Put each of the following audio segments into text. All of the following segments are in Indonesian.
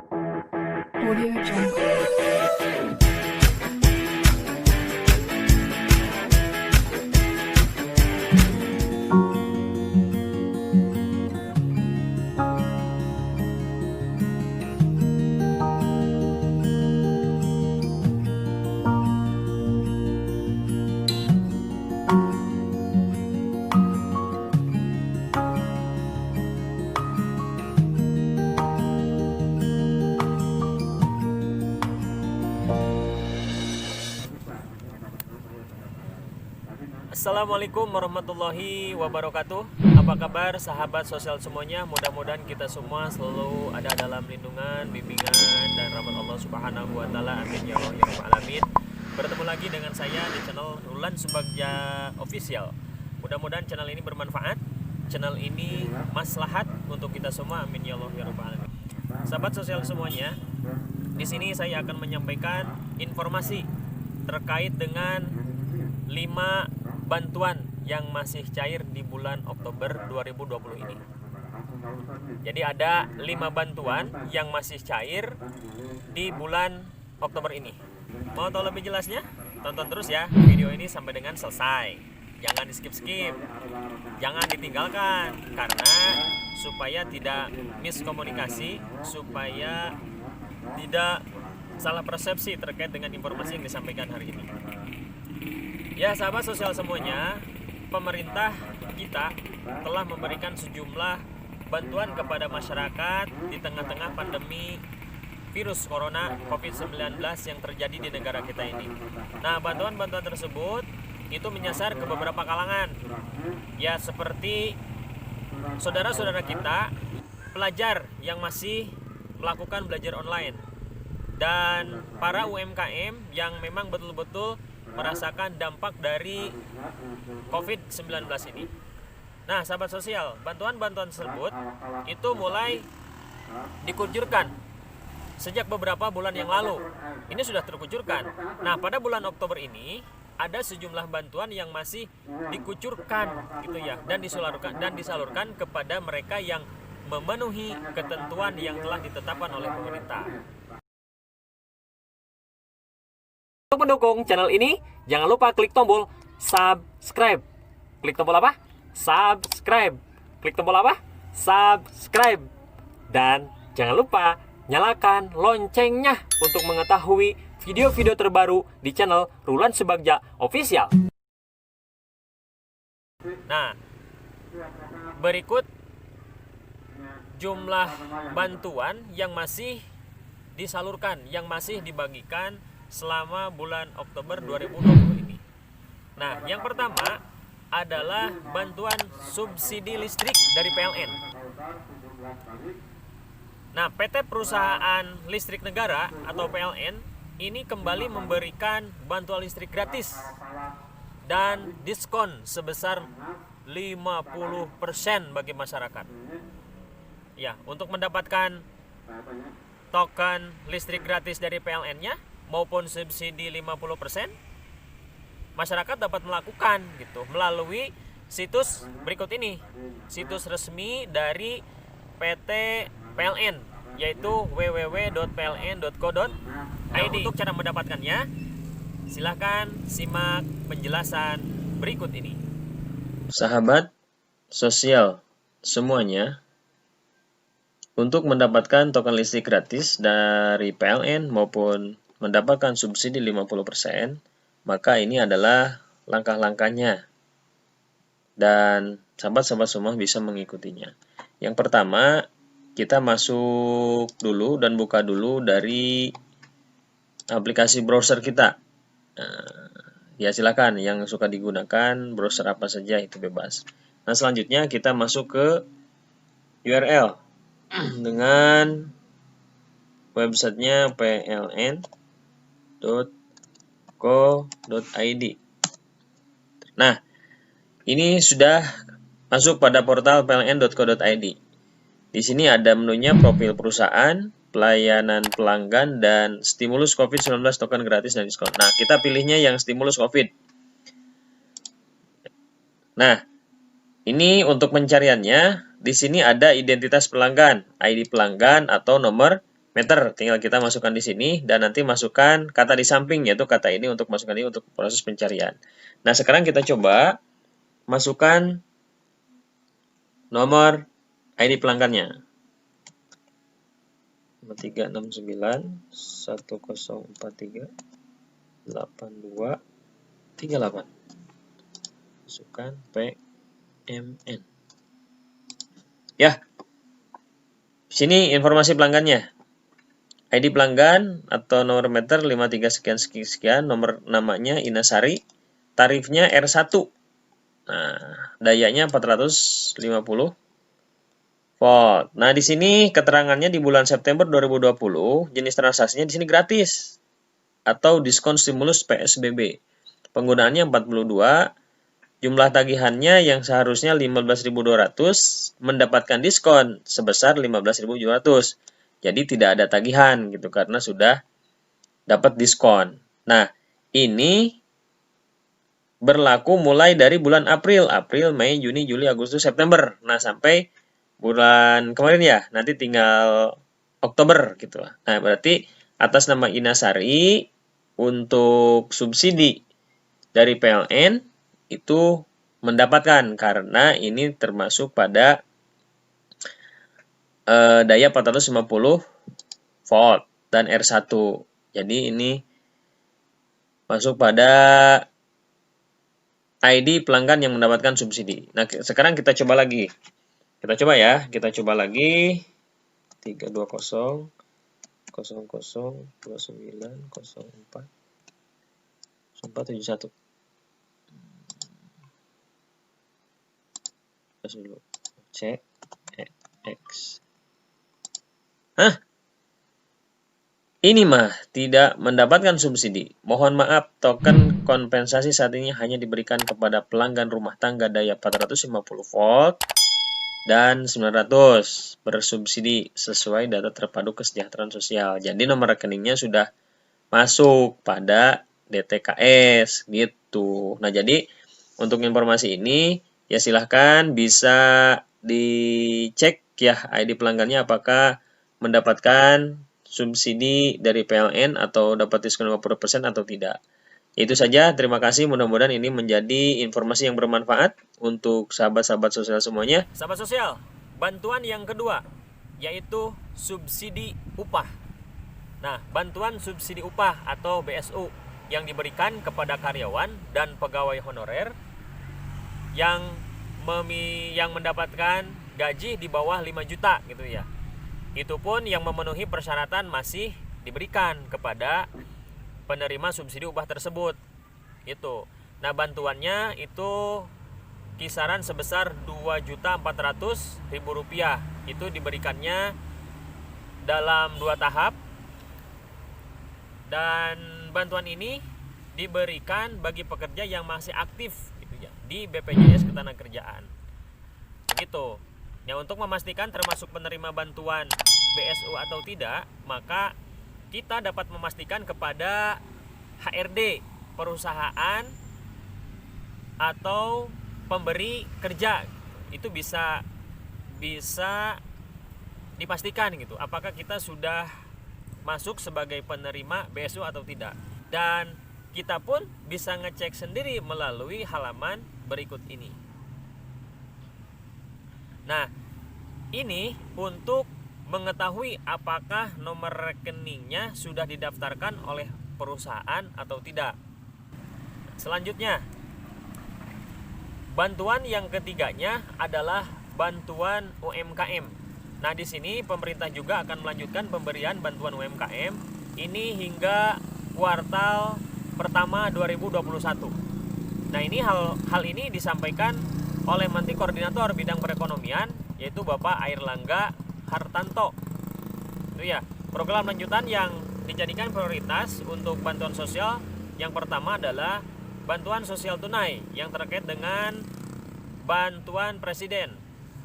Audio Jungle. Assalamualaikum warahmatullahi wabarakatuh. Apa kabar sahabat sosial semuanya? Mudah-mudahan kita semua selalu ada dalam lindungan, bimbingan, dan rahmat Allah Subhanahu wa Ta'ala. Amin ya Allah ya Rabbal alamin. Bertemu lagi dengan saya di channel Rulan Subagja Official. Mudah-mudahan channel ini bermanfaat, channel ini maslahat untuk kita semua. Amin ya Allah ya Rabbal alamin. Sahabat sosial semuanya, di sini saya akan menyampaikan informasi terkait dengan 5 bantuan yang masih cair di bulan Oktober 2020 ini. Jadi ada 5 bantuan yang masih cair di bulan Oktober ini. Mau tahu lebih jelasnya? Tonton terus ya video ini sampai dengan selesai. Jangan di skip-skip, jangan ditinggalkan, karena supaya tidak miskomunikasi, supaya tidak salah persepsi terkait dengan informasi yang disampaikan hari ini. Ya sahabat sosial semuanya, pemerintah kita telah memberikan sejumlah bantuan kepada masyarakat di tengah-tengah pandemi virus corona COVID-19 yang terjadi di negara kita ini. Nah, bantuan-bantuan tersebut itu menyasar ke beberapa kalangan. Ya, seperti saudara-saudara kita, pelajar yang masih melakukan belajar online, dan para UMKM yang memang betul-betul merasakan dampak dari COVID-19 ini. Nah, sahabat sosial, bantuan-bantuan tersebut itu mulai dikucurkan sejak beberapa bulan yang lalu. Ini sudah terkucurkan. Nah, pada bulan Oktober ini ada sejumlah bantuan yang masih dikucurkan gitu ya, dan disalurkan kepada mereka yang memenuhi ketentuan yang telah ditetapkan oleh pemerintah. Untuk mendukung channel ini, jangan lupa klik tombol subscribe. Klik tombol apa? Subscribe. Klik tombol apa? Subscribe. Dan jangan lupa nyalakan loncengnya untuk mengetahui video-video terbaru di channel Rulan Subagja Official. Nah, berikut jumlah bantuan yang masih disalurkan, yang masih dibagikan selama bulan Oktober 2020 ini. Nah, yang pertama adalah bantuan subsidi listrik dari PLN. Nah, PT Perusahaan Listrik Negara atau PLN ini kembali memberikan bantuan listrik gratis dan diskon sebesar 50% bagi masyarakat. Ya, untuk mendapatkan token listrik gratis dari PLN-nya maupun subsidi 50%, masyarakat dapat melakukan gitu melalui situs berikut ini. Situs resmi dari PT PLN, yaitu www.pln.co.id. Untuk cara mendapatkannya, silahkan simak penjelasan berikut ini. Sahabat sosial semuanya, untuk mendapatkan token listrik gratis dari PLN maupun mendapatkan subsidi 50%, maka ini adalah langkah-langkahnya. Dan sahabat-sahabat semua bisa mengikutinya. Yang pertama, kita masuk dulu dan buka dulu dari aplikasi browser kita. Ya silakan, yang suka digunakan browser apa saja itu bebas. Nah, selanjutnya kita masuk ke URL dengan websitenya pln.co.id. Nah, ini sudah masuk pada portal pln.co.id. Di sini ada menunya profil perusahaan, pelayanan pelanggan, dan stimulus COVID-19 token gratis dan diskon. Nah, kita pilihnya yang stimulus COVID. Nah, ini untuk pencariannya, di sini ada identitas pelanggan, ID pelanggan atau nomor meter. Tinggal kita masukkan di sini dan nanti masukkan kata di samping, yaitu kata ini untuk masukkan ini untuk proses pencarian. Nah, sekarang kita coba masukkan nomor ID pelanggannya. 5369 1043 8238. Masukkan PMN. Ya. Sini informasi pelanggannya. ID pelanggan atau nomor meter 53 sekian sekian, nomor namanya Inasari, tarifnya R1. Nah, dayanya 450 volt. Nah, di sini keterangannya di bulan September 2020, jenis transaksinya di sini gratis atau diskon stimulus PSBB. Penggunaannya 42, jumlah tagihannya yang seharusnya 15.200 mendapatkan diskon sebesar 15.700. Jadi tidak ada tagihan gitu karena sudah dapat diskon. Nah, ini berlaku mulai dari bulan April, Mei, Juni, Juli, Agustus, September. Nah, sampai bulan kemarin ya, nanti tinggal Oktober gitu. Nah, berarti atas nama Inasari untuk subsidi dari PLN itu mendapatkan karena ini termasuk pada daya 450 volt dan R1. Jadi ini masuk pada ID pelanggan yang mendapatkan subsidi. Nah, sekarang kita coba lagi. Kita coba ya, kita coba lagi 320 00 29 04 0471. Terus dulu C X. Hah? Ini mah tidak mendapatkan subsidi. Mohon maaf, token kompensasi saat ini hanya diberikan kepada pelanggan rumah tangga daya 450 volt dan 900 bersubsidi sesuai data terpadu kesejahteraan sosial. Jadi nomor rekeningnya sudah masuk pada DTKS gitu. Nah, jadi untuk informasi ini ya silahkan bisa dicek ya ID pelanggannya apakah mendapatkan subsidi dari PLN atau dapat diskon 50% atau tidak. Itu saja, terima kasih. Mudah-mudahan ini menjadi informasi yang bermanfaat untuk sahabat-sahabat sosial semuanya. Sahabat sosial, bantuan yang kedua yaitu subsidi upah. Nah, bantuan subsidi upah atau BSU yang diberikan kepada karyawan dan pegawai honorer yang mendapatkan gaji di bawah 5 juta gitu ya. Itu pun yang memenuhi persyaratan masih diberikan kepada penerima subsidi upah tersebut. Itu. Nah, bantuannya itu kisaran sebesar Rp2.400.000. Itu diberikannya dalam 2 tahap. Dan bantuan ini diberikan bagi pekerja yang masih aktif gitu ya di BPJS Ketenagakerjaan. Begitu. Ya, untuk memastikan termasuk penerima bantuan BSU atau tidak, maka kita dapat memastikan kepada HRD perusahaan atau pemberi kerja. Itu bisa dipastikan gitu, apakah kita sudah masuk sebagai penerima BSU atau tidak. Dan kita pun bisa ngecek sendiri melalui halaman berikut ini. Nah, ini untuk mengetahui apakah nomor rekeningnya sudah didaftarkan oleh perusahaan atau tidak. Selanjutnya, bantuan yang ketiganya adalah bantuan UMKM. Nah, di sini pemerintah juga akan melanjutkan pemberian bantuan UMKM ini hingga kuartal pertama 2021. Nah, ini hal ini disampaikan oleh Menteri Koordinator Bidang Perekonomian yaitu Bapak Airlangga Hartanto. Itu ya, program lanjutan yang dijadikan prioritas untuk bantuan sosial yang pertama adalah bantuan sosial tunai yang terkait dengan bantuan presiden.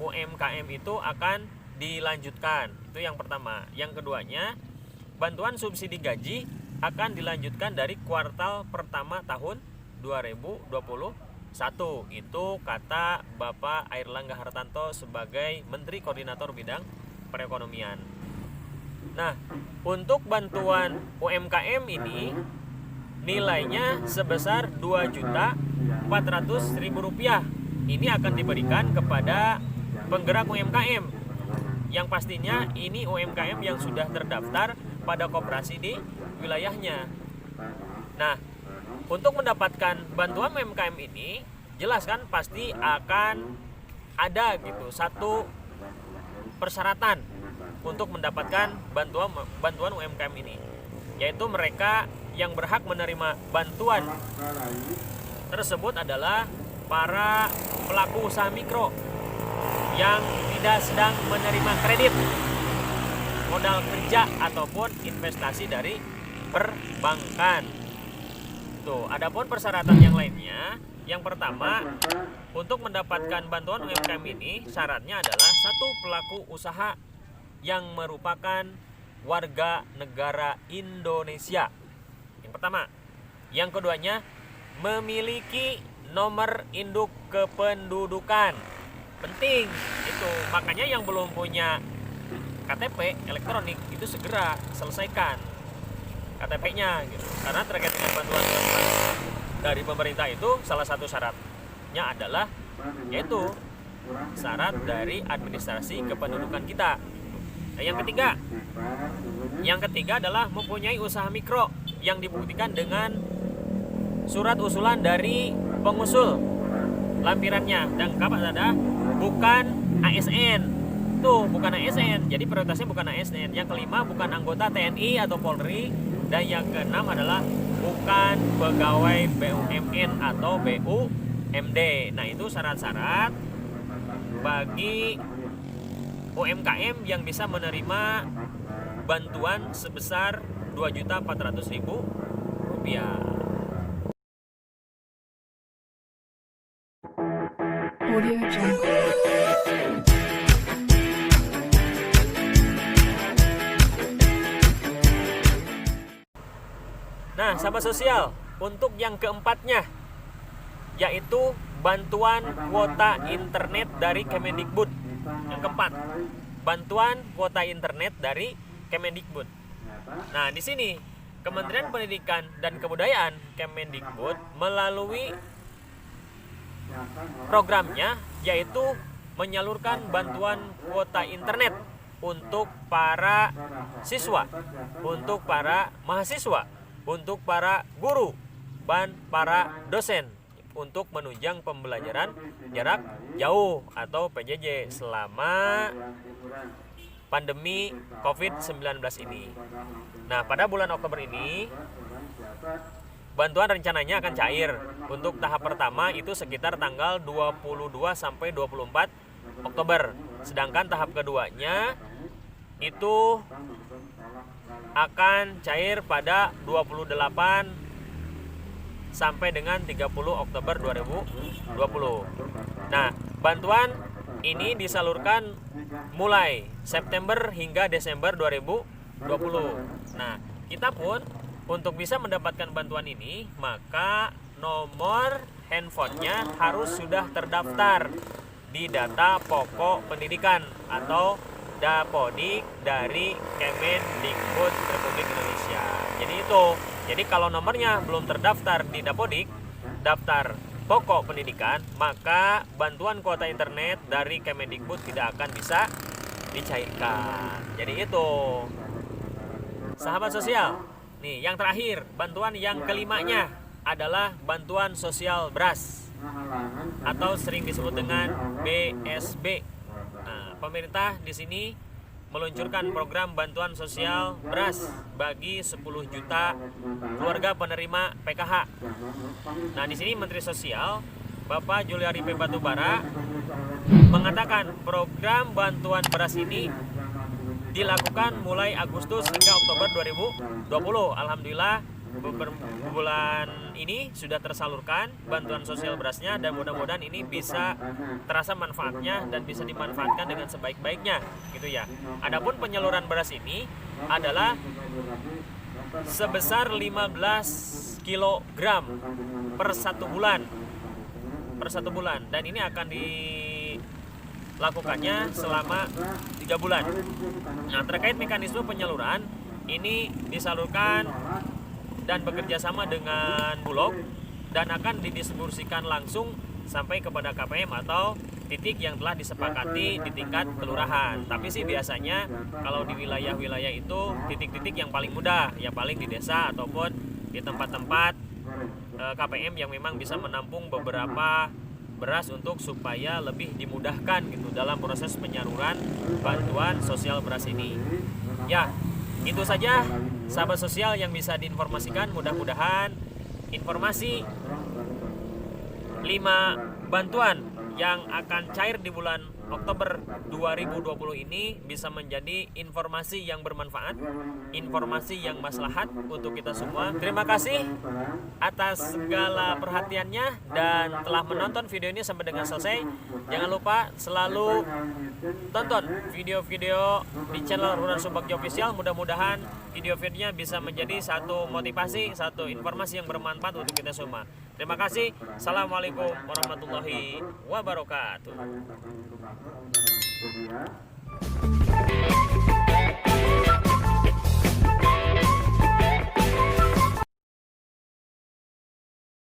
UMKM itu akan dilanjutkan. Itu yang pertama. Yang keduanya, bantuan subsidi gaji akan dilanjutkan dari kuartal pertama tahun 2021. Itu kata Bapak Airlangga Hartanto sebagai Menteri Koordinator Bidang Perekonomian. Nah, untuk bantuan UMKM ini nilainya sebesar Rp2.400.000. Ini akan diberikan kepada penggerak UMKM yang pastinya ini UMKM yang sudah terdaftar pada koperasi di wilayahnya. Nah, untuk mendapatkan bantuan UMKM ini jelas kan pasti akan ada gitu satu persyaratan untuk mendapatkan bantuan UMKM ini, yaitu mereka yang berhak menerima bantuan tersebut adalah para pelaku usaha mikro yang tidak sedang menerima kredit, modal kerja ataupun investasi dari perbankan. Tuh, adapun persyaratan yang lainnya, yang pertama, untuk mendapatkan bantuan UMKM ini syaratnya adalah satu pelaku usaha yang merupakan warga negara Indonesia. Yang pertama. Yang keduanya, memiliki nomor induk kependudukan. Penting itu. Makanya yang belum punya KTP elektronik itu segera selesaikan KTP-nya gitu. Karena terkait dengan bantuan dari pemerintah itu salah satu syaratnya adalah yaitu syarat dari administrasi kependudukan kita. Nah, yang ketiga adalah mempunyai usaha mikro yang dibuktikan dengan surat usulan dari pengusul lampirannya, dan kapan ada bukan ASN. Tuh, bukan ASN. Jadi prioritasnya bukan ASN. Yang kelima, bukan anggota TNI atau Polri, dan yang keenam adalah bukan pegawai BUMN atau BUMD. Nah, itu syarat-syarat bagi UMKM yang bisa menerima bantuan sebesar Rp2.400.000. Audio Jungle. Nah, sahabat sosial, untuk yang keempatnya yaitu bantuan kuota internet dari Kemendikbud. Yang keempat, bantuan kuota internet dari Kemendikbud. Nah, di sini Kementerian Pendidikan dan Kebudayaan Kemendikbud melalui programnya yaitu menyalurkan bantuan kuota internet untuk para siswa, untuk para mahasiswa, untuk para guru, dan para dosen untuk menunjang pembelajaran jarak jauh atau PJJ selama pandemi COVID-19 ini. Nah, pada bulan Oktober ini bantuan rencananya akan cair. Untuk tahap pertama itu sekitar tanggal 22 sampai 24 Oktober. Sedangkan tahap keduanya itu akan cair pada 28 sampai dengan 30 Oktober 2020. Nah, bantuan ini disalurkan mulai September hingga Desember 2020. Nah, kita pun untuk bisa mendapatkan bantuan ini, maka nomor handphonenya harus sudah terdaftar di data pokok pendidikan atau Dapodik dari Kemendikbud Republik Indonesia. Jadi kalau nomornya belum terdaftar di Dapodik, daftar pokok pendidikan, maka bantuan kuota internet dari Kemendikbud tidak akan bisa dicairkan. Jadi itu, sahabat sosial. Nih, yang terakhir, bantuan yang kelimanya adalah bantuan sosial beras atau sering disebut dengan BSB. Nah, pemerintah di sini meluncurkan program bantuan sosial beras bagi 10 juta keluarga penerima PKH. Nah, di sini Menteri Sosial Bapak Juliari P. Batubara mengatakan program bantuan beras ini dilakukan mulai Agustus hingga Oktober 2020. Alhamdulillah bulan ini sudah tersalurkan bantuan sosial berasnya, dan mudah-mudahan ini bisa terasa manfaatnya dan bisa dimanfaatkan dengan sebaik-baiknya gitu ya. Adapun penyaluran beras ini adalah sebesar 15 kg per satu bulan dan ini akan lakukannya selama 3 bulan. Nah, terkait mekanisme penyaluran, ini disalurkan dan bekerja sama dengan Bulog dan akan didistribusikan langsung sampai kepada KPM atau titik yang telah disepakati di tingkat kelurahan. Tapi sih biasanya kalau di wilayah-wilayah itu titik-titik yang paling mudah, ya paling di desa ataupun di tempat-tempat KPM yang memang bisa menampung beberapa beras untuk supaya lebih dimudahkan gitu dalam proses penyaluran bantuan sosial beras ini. Ya, itu saja sahabat sosial yang bisa diinformasikan. Mudah-mudahan informasi 5 bantuan yang akan cair di bulan Oktober 2020 ini bisa menjadi informasi yang bermanfaat, informasi yang maslahat untuk kita semua. Terima kasih atas segala perhatiannya dan telah menonton video ini sampai dengan selesai. Jangan lupa selalu tonton video-video di channel Rudan Subagja Official. Mudah-mudahan video-videonya bisa menjadi satu motivasi, satu informasi yang bermanfaat untuk kita semua. Terima kasih. Assalamualaikum warahmatullahi wabarakatuh.